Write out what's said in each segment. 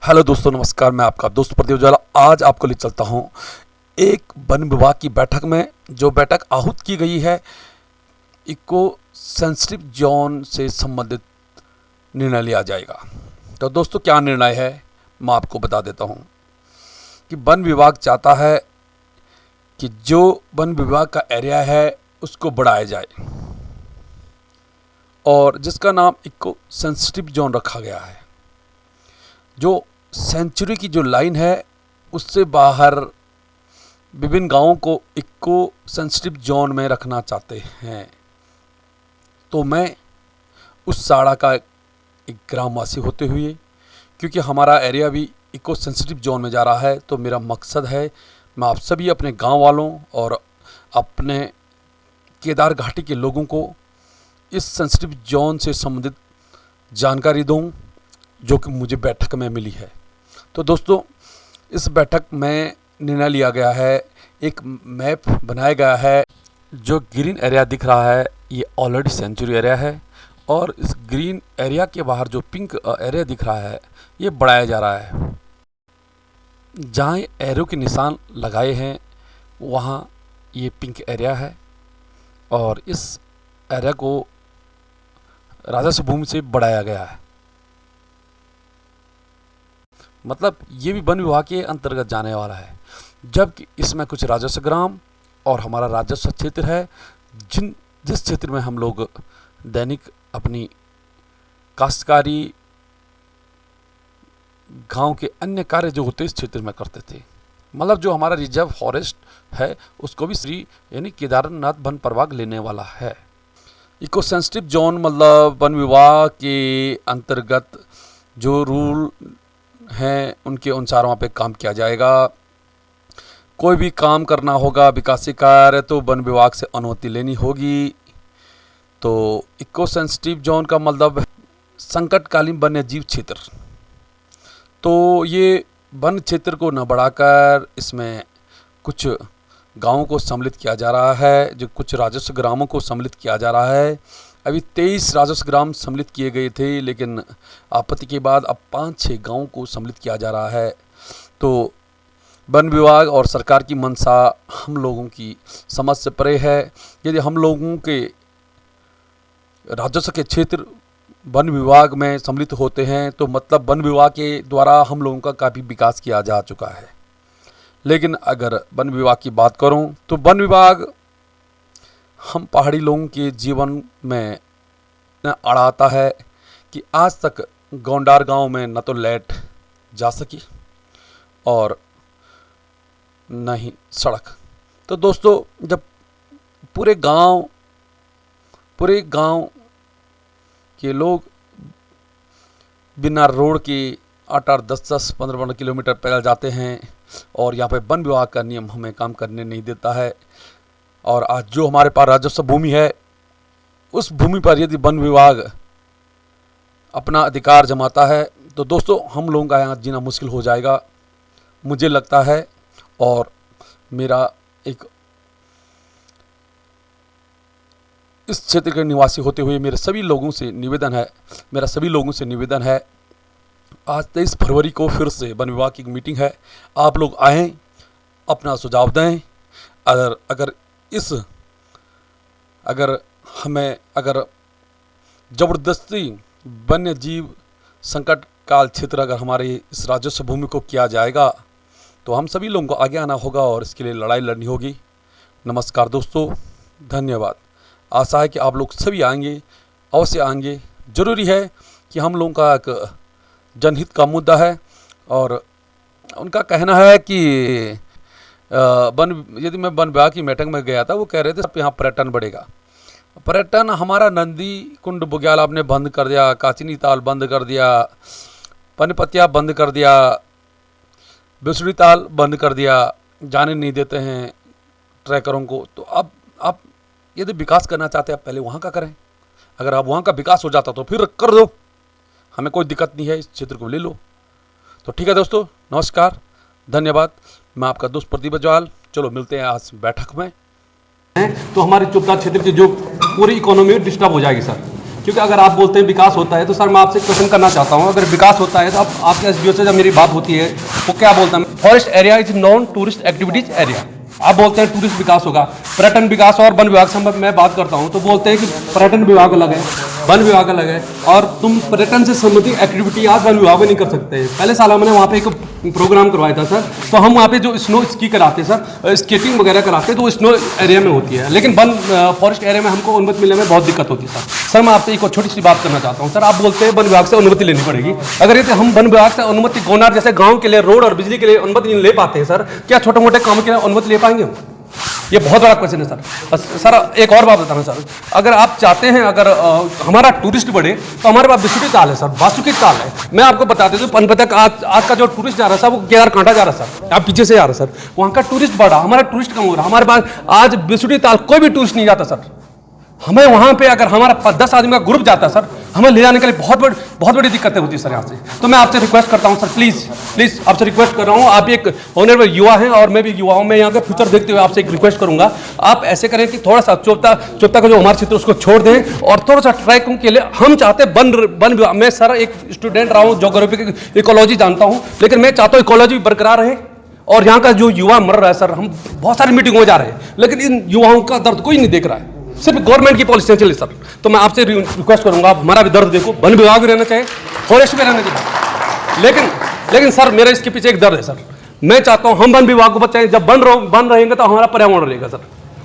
Hello दोस्तों, नमस्कार। मैं आपका दोस्त प्रदीप ज्वाला आज आपको ले चलता हूं एक वन विभाग की बैठक में। जो बैठक आहूत की गई है इको सेंसिटिव जोन से संबंधित निर्णय लिया जाएगा। तो दोस्तों, क्या निर्णय है मैं आपको बता देता हूं कि वन विभाग चाहता है कि जो वन विभाग का एरिया है उसको बढ़ाया जाए और जिसका नाम इको सेंसिटिव जोन रखा गया है। जो सेंचुरी की जो लाइन है उससे बाहर विभिन्न गांवों को इको सेंसिटिव जोन में रखना चाहते हैं। तो मैं उस साड़ा का एक ग्रामवासी होते हुए, क्योंकि हमारा एरिया भी इको सेंसिटिव जोन में जा रहा है, तो मेरा मकसद है मैं आप सभी अपने गांव वालों और अपने केदार घाटी के लोगों को इस सेंसिटिव जोन से संबंधित जानकारी दूं जो कि मुझे बैठक में मिली है। तो दोस्तों, इस बैठक में निर्णय लिया गया है, एक मैप बनाया गया है। जो ग्रीन एरिया दिख रहा है ये ऑलरेडी सेंचुरी एरिया है और इस ग्रीन एरिया के बाहर जो पिंक एरिया दिख रहा है ये बढ़ाया जा रहा है। जहाँ एरो के निशान लगाए हैं वहाँ ये पिंक एरिया है और इस एरिया को राजस्व भूमि से बढ़ाया गया है। मतलब ये भी वन विभाग के अंतर्गत जाने वाला है, जबकि इसमें कुछ राजस्व ग्राम और हमारा राजस्व क्षेत्र है जिस क्षेत्र में हम लोग दैनिक अपनी काश्तकारी गांव के अन्य कार्य जो होते इस क्षेत्र में करते थे। मतलब जो हमारा रिजर्व फॉरेस्ट है उसको भी श्री यानी केदारनाथ वन प्रभाग लेने वाला है। इको सेंसिटिव जोन मतलब वन विभाग के अंतर्गत जो रूल हैं उनके अनुसार वहाँ पे काम किया जाएगा। कोई भी काम करना होगा विकासी कार्य तो वन विभाग से अनुमति लेनी होगी। तो इको सेंसिटिव जोन का मतलब संकटकालीन वन्य जीव क्षेत्र। तो ये वन क्षेत्र को न बढ़ाकर इसमें कुछ गांवों को सम्मिलित किया जा रहा है, जो कुछ राजस्व ग्रामों को सम्मिलित किया जा रहा है। अभी 23 राजस्व ग्राम सम्मिलित किए गए थे, लेकिन आपत्ति के बाद अब 5-6 गांवों को सम्मिलित किया जा रहा है। तो वन विभाग और सरकार की मंशा हम लोगों की समझ से परे है। यदि हम लोगों के राजस्व के क्षेत्र वन विभाग में सम्मिलित होते हैं तो मतलब वन विभाग के द्वारा हम लोगों का काफ़ी विकास किया जा चुका है। लेकिन अगर वन विभाग की बात करूं तो वन विभाग हम पहाड़ी लोगों के जीवन में अड़ाता है कि आज तक गोंडार गांव में न तो लाइट जा सकी और न ही सड़क। तो दोस्तों, जब पूरे गांव के लोग बिना रोड के 8-8, 10-10, 15-15 किलोमीटर पैदल जाते हैं और यहाँ पे वन विभाग का नियम हमें काम करने नहीं देता है। और आज जो हमारे पास राजस्व भूमि है उस भूमि पर यदि वन विभाग अपना अधिकार जमाता है तो दोस्तों हम लोगों का यहाँ जीना मुश्किल हो जाएगा, मुझे लगता है। और मेरा एक इस क्षेत्र के निवासी होते हुए मेरे सभी लोगों से निवेदन है, आज 23 फरवरी को फिर से वन विभाग की मीटिंग है। आप लोग आएँ, अपना सुझाव दें। अगर ज़बरदस्ती वन्य जीव संकट काल क्षेत्र अगर हमारे इस राजस्व भूमि को किया जाएगा तो हम सभी लोगों को आगे आना होगा और इसके लिए लड़ाई लड़नी होगी। नमस्कार दोस्तों, धन्यवाद। आशा है कि आप लोग सभी आएंगे, अवश्य आएंगे। ज़रूरी है कि हम लोगों का एक जनहित का मुद्दा है और उनका कहना है कि यदि मैं वन विभाग की मीटिंग में गया था, वो कह रहे थे यहाँ पर्यटन बढ़ेगा। पर्यटन हमारा नंदी कुंड बुग्याल आपने बंद कर दिया, काचिनी ताल बंद कर दिया, पनपतिया बंद कर दिया, बिसड़ी ताल बंद कर दिया, जाने नहीं देते हैं ट्रैकरों को। तो अब आप यदि विकास करना चाहते हैं आप पहले वहाँ का करें। अगर आप वहाँ का विकास हो जाता तो फिर कर दो, हमें कोई दिक्कत नहीं है, इस क्षेत्र को ले लो। तो ठीक है दोस्तों, नमस्कार, धन्यवाद। मैं आपका दोस्त प्रदीप ज्वाल। चलो मिलते हैं आज बैठक में। तो हमारे चुपता क्षेत्र की जो पूरी इकोनॉमी डिस्टर्ब हो जाएगी सर। क्योंकि अगर आप बोलते हैं विकास होता है तो सर मैं आपसे क्वेश्चन करना चाहता हूँ, अगर विकास होता है तो अब आपके एसडीओ से जब मेरी बात होती है वो क्या बोलता है, forest area is non tourist activities area. आप बोलते हैं टूरिस्ट विकास होगा, पर्यटन विकास और वन विभाग से मैं बात करता हूं तो बोलते हैं कि पर्यटन विभाग अलग है, वन विभाग अलग है, और तुम पर्यटन से संबंधित एक्टिविटी आज वन विभाग में नहीं कर सकते। पहले साल हमने वहाँ पे एक प्रोग्राम करवाया था सर, तो हम वहाँ पे जो स्नो स्की कराते सर, स्केटिंग वगैरह कराते तो वो स्नो एरिया में होती है, लेकिन वन फॉरेस्ट एरिया में हमको अनुमति मिलने में बहुत दिक्कत होती है सर। मैं आपसे एक छोटी सी बात करना चाहता हूँ सर, आप बोलते हैं वन विभाग से अनुमति लेनी पड़ेगी, अगर ये हम वन विभाग से अनुमति गोनार जैसे गाँव के लिए रोड और बिजली के लिए अनुमति नहीं ले पाते हैं सर, क्या छोटे मोटे काम के लिए अनुमति ले पाएंगे? ये बहुत बड़ा क्वेश्चन है सर। सर एक और बात बताना सर, अगर आप चाहते हैं अगर हमारा टूरिस्ट बढ़े तो हमारे पास बिस्कुटी ताल है सर, वासुकी ताल है। मैं आपको बता देता हूँ पनपतक आज का जो टूरिस्ट जा रहा है सर वो केदारकांठा जा रहा है सर, आप पीछे से जा रहे हैं सर, वहाँ का टूरिस्ट बढ़ा, हमारा टूरिस्ट कम हो रहा है। हमारे पास आज बिस्कुटी ताल कोई भी टूरिस्ट नहीं जाता सर, हमें वहाँ पे अगर हमारा 10 आदमी का ग्रुप जाता है सर, हमें ले जाने के लिए बहुत बड़ी दिक्कतें होती है सर यहाँ से। तो मैं आपसे रिक्वेस्ट करता हूँ सर, प्लीज़ आपसे रिक्वेस्ट कर रहा हूँ, आप एक ऑनरेबल युवा हैं और मैं भी युवा हूँ, मैं यहाँ का फ्यूचर देखते हुए आपसे एक रिक्वेस्ट करूँगा, आप ऐसे करें कि थोड़ा सा चोपता का जो हमारा क्षेत्र उसको छोड़ दें और थोड़ा सा ट्रैकिंग के लिए हम चाहते हैं वन। मैं सर एक स्टूडेंट रहा हूँ, जोग्राफी इकोलॉजी जानता हूँ, लेकिन मैं चाहता हूँ इकोलॉजी बरकरार रहे और यहाँ का जो युवा मर रहा है सर, हम बहुत सारी मीटिंग में जा रहे हैं लेकिन इन युवाओं का दर्द कोई नहीं देख रहा है, सिर्फ गवर्नमेंट की पॉलिसी चले सर। तो मैं आपसे रिक्वेस्ट करूंगा, आप हमारा भी दर्द देखो, वन विभाग भी रहना चाहिए, फॉरेस्ट भी रहना चाहिए, लेकिन सर मेरा इसके पीछे एक दर्द है सर, मैं चाहता हूं हम वन विभाग को बचाएं, जब वन रहेंगे तो हमारा पर्यावरण रहेगा सर,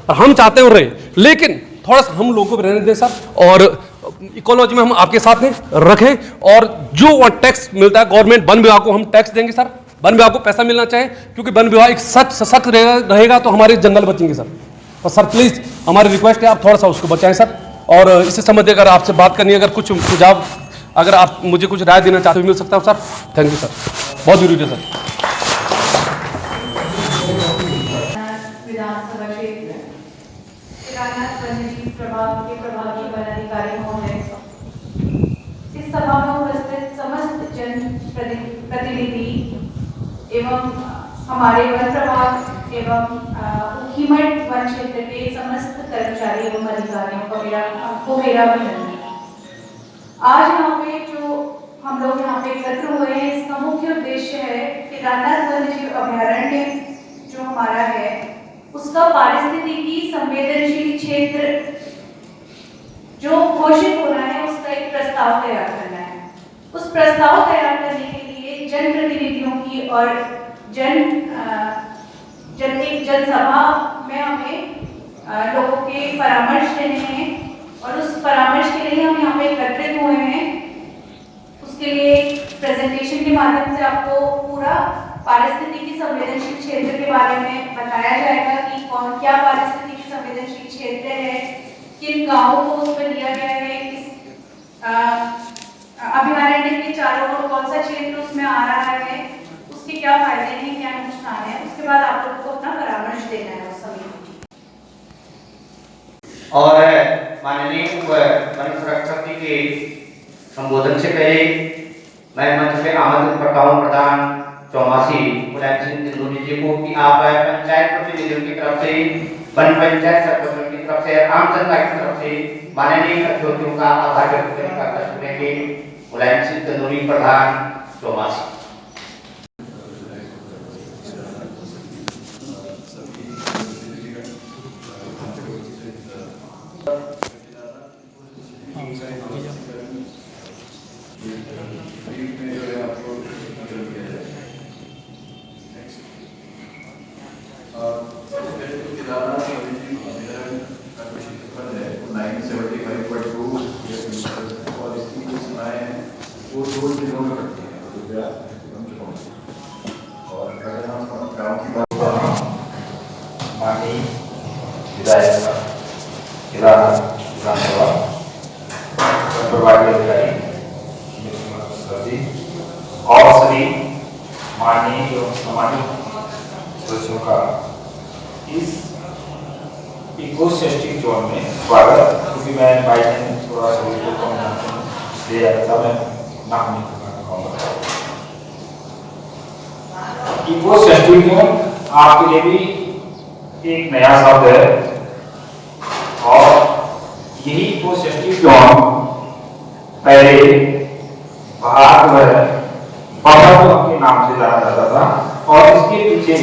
और हम चाहते हैं रहे, लेकिन थोड़ा सा हम लोगों को रहने दें सर, और इकोलॉजी में हम आपके साथ में रखें, और जो टैक्स मिलता है गवर्नमेंट वन विभाग को हम टैक्स देंगे सर, वन विभाग को पैसा मिलना चाहिए, क्योंकि वन विभाग एक सशक्त रहेगा तो हमारे जंगल बचेंगे सर। और सर प्लीज़ हमारी रिक्वेस्ट है आप थोड़ा सा उसको बचाएं सर, और इससे संबंधित अगर आपसे बात करनी है, अगर कुछ सुझाव, अगर आप मुझे कुछ राय देना चाहते हो मिल सकता हो सर। थैंक यू सर, बहुत जरूरी है सर। विधानसभा क्षेत्र केदारनाथ वन्यजीव प्रभाग के प्रभागी वनाधिकारी महोदय, इस सभा में उपस्थित समस्त जन प्रतिनिधि एवं हमारे वन प्रभाग एवं ऊखीमठ वन क्षेत्र के समस्त कर्मचारी एवं अधिकारियों को मेरा अभिनंदन। आज यहाँ पे जो हम लोग यहाँ पे एकत्र हुए हैं, इसका मुख्य उद्देश्य है केदारनाथ वन्यजीव अभयारण्य जो हमारा है उसका पारिस्थितिकी संवेदनशील क्षेत्र जो घोषित होना है उसका एक प्रस्ताव तैयार करना है। उस प्रस्ताव तैयार करने के लिए जनप्रतिनिधियों की और जनसभा में हमें लोगों के परामर्श लेने हैं, और उस परामर्श के लिए हम यहाँ पे एकत्रित हुए हैं। उसके लिए प्रेजेंटेशन के माध्यम से आपको पूरा पारिस्थितिकी संवेदनशील क्षेत्र के बारे में बताया जाएगा कि क्या पारिस्थितिकी संवेदनशील क्षेत्र है, किन गांवों को उसमें लिया गया है, किस अभयारण्य के चारों ओर कौन सा क्षेत्र उसमें आ रहा है, उसके क्या फायदे हैं, क्या नुकसान है। उसके बाद आप लोगों को अपना परामर्श देना है उस समय। और माननीय वन संरक्षक जी के संबोधन से पहले मैं मंच पे आमंत्रित करता हूँ प्रधान चौमासी मुलायम सिंह तिंदुरी जी को कि आप पंचायत प्रतिनिधियों की तरफ से, वन पंचायत सरपंचों की तरफ से, आम जनता की तरफ से माननीय अतिथियों का आभार व्यक्त करने का कष्ट करेंगे। मुलायम सिंह तिंदुरी प्रधान चौमासी। और सभी माननीय एवं सम्मानित सदस्यों का इस इकोसिस्टम जोन में स्वागत। क्योंकि मैं बाइक थोड़ा सा ले रहा था, मैं नाम नहीं कहूँगा। इकोसिस्टम जोन आपके लिए भी एक नया शब्द है, और यही इकोसिस्टम जोन पहले भारत में पवन के नाम से जाना जाता था और इसके पीछे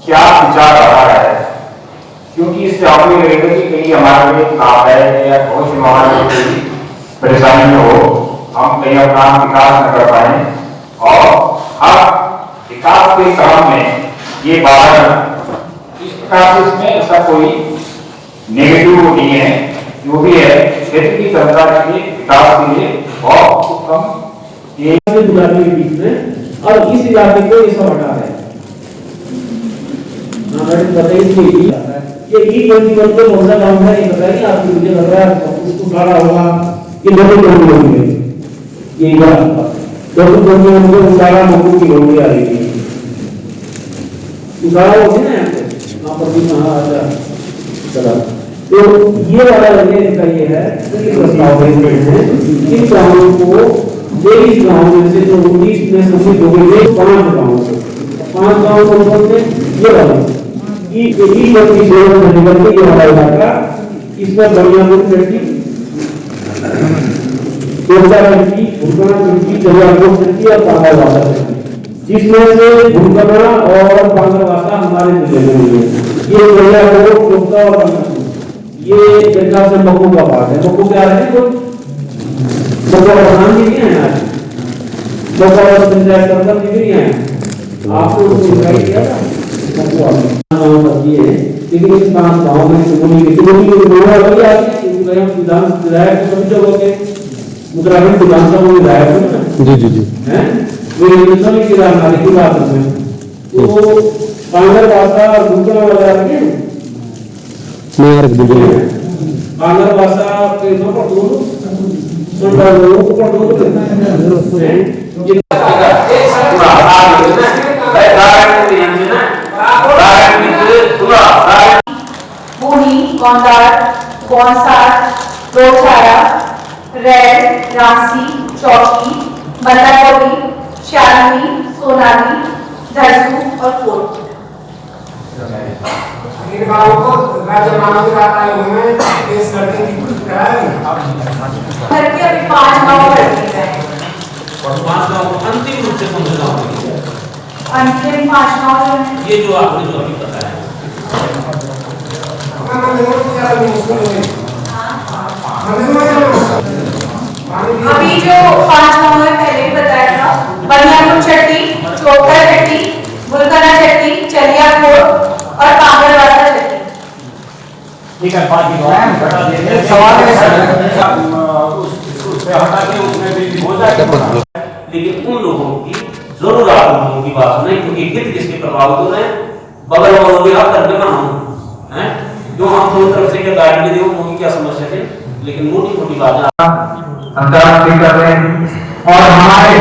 क्या विचार रहा है, क्योंकि इससे आपको लगेगा कि कहीं हमारे लिए लाभ है या बहुत हमारे लिए परेशानी न हो, हम कहीं अपना विकास न कर पाए। और अब विकास के क्रम में ये बात इस प्रकार से इसमें ऐसा कोई नेगेटिव नहीं है, जो भी है क्षेत्र की जनता के लिए विकास के लिए बहुत उत्तम ये गुलाबी के बीच में, और इस इलाके को ये सब हटा है। बताइए ये E21 तो कौन सा गाँव है, ये बताइए आपको। मुझे लग रहा है उसको गाड़ा होगा ये लोगों को नहीं होंगे, ये लोगों को नहीं होंगे, उसारा लोगों की होंगे आ रही है, उसारा होगी ना यहाँ पर भी कहाँ आ जा चला। तो ये वाला लगने का ये है कि प्रस्ताव हैं इन गाँवों को 23 गाँव में से जो 19 में सम्मिलित हो गए 5 गाँव, 5 गाँव को बोलते ये वाला E21 में निकल के ये वाला इलाका, इसमें बनियापुर चट्टी, कोटा चट्टी, भुरकना चट्टी, जलियापुर चट्टी और पांगरवासा चट्टी, जिसमें से भुरकना और पांगरवासा हमारे जिले में है। ये जलियापुर, कोटा और पांगरवासा ये जगह से मक्कू का पार्ट है। मक्कू क्या है, कोई मक्कू प्रधान जी नहीं है आज, मक्कू और पंचायत सरपंच जी नहीं है, आपको उसको दिखाई दिया था मक्कू आपने ये। लेकिन इस पांच गाँव में सुगुनी की दोनों अलग आती है, क्योंकि हम विधान विधायक सभी जगह के उत्तराखंड विधानसभा में विधायक हैं। जी जी जी हैं वो इलेक्शन की राजनीति की बात है। तो पांगरवासा और भुरकना वाला रखे नहीं रख दीजिए, पांगरवासा के दो पर दोनों मंडल लोगों को पर दोनों ये पूनी, गोंदार, गोंसार, रोचारा, रेड, रांसी, चौकी, बल्लाकोटी, शालनी, सोनाली, धरसू और कोट। करके अभी 5 गाँव कर दिए गए हैं। अंतिम रूप से अंतिम 5 गाँव जो है ये जो आपने जो अभी बताया अभी जो 5 गाँव है पहले ही बताया था, बनियापुर चट्टी, चोटा चट्टी, भुरकना चट्टी, चलियापुर और पांगरवासा चट्टी। ठीक है, सवाल उससे हटा के उसमें भी हो जाएगा। लेकिन उन लोगों की जरूर आप लोगों की बात सुने, क्योंकि हित किसके प्रभावित हो रहे हैं, बगल वालों के आप करके बनाओ हैं, जो हम दोनों तरफ से क्या गारंटी दे उनकी क्या समस्या है, लेकिन मोटी मोटी बात अंतर्राष्ट्रीय कर रहे हैं। और हमारे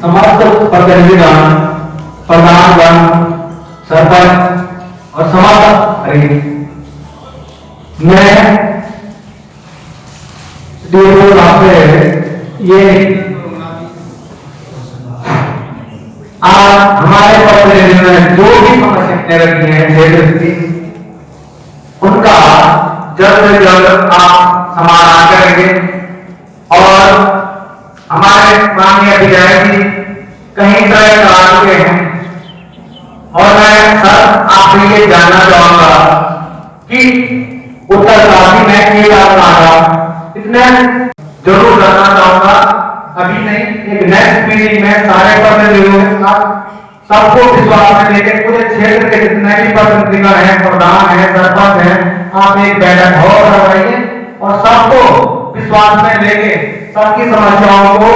समस्त प्रतिनिधिगण, प्रधानगण, सरपंच और समाज मैं ये आज हमारे प्रतिनिधि में जो भी समस्याएं रखी हैं क्षेत्र की, उनका जल्द से जल्द आप समाधान करेंगे। और हमारे माननीय विधायक जी कहीं तय करा चुके हैं, और मैं सर आपसे ये जानना चाहूंगा कि उत्तरकाशी में इतने जरूर जानना चाहूंगा, अभी नहीं एक नेक्स्ट मीटिंग में सारे प्रतिनिधियों के साथ सबको विश्वास में लेकर पूरे क्षेत्र के जितने भी प्रतिनिधिगण हैं, प्रधान हैं, सरपंच हैं, आप एक बैठक और करवाइए और सबको विश्वास में लेके सबकी समस्याओं को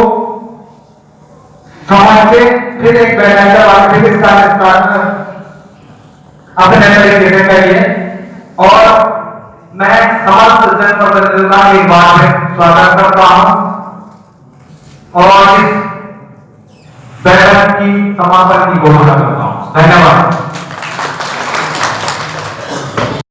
समझ के फिर एक बैठक करवा फिर इसका अपने तरीके चाहिए। और मैं समस्त जनप्रतिनिधियों का एक बार में स्वागत करता हूं और इस बैठक की समापन की घोषणा करता हूं। धन्यवाद।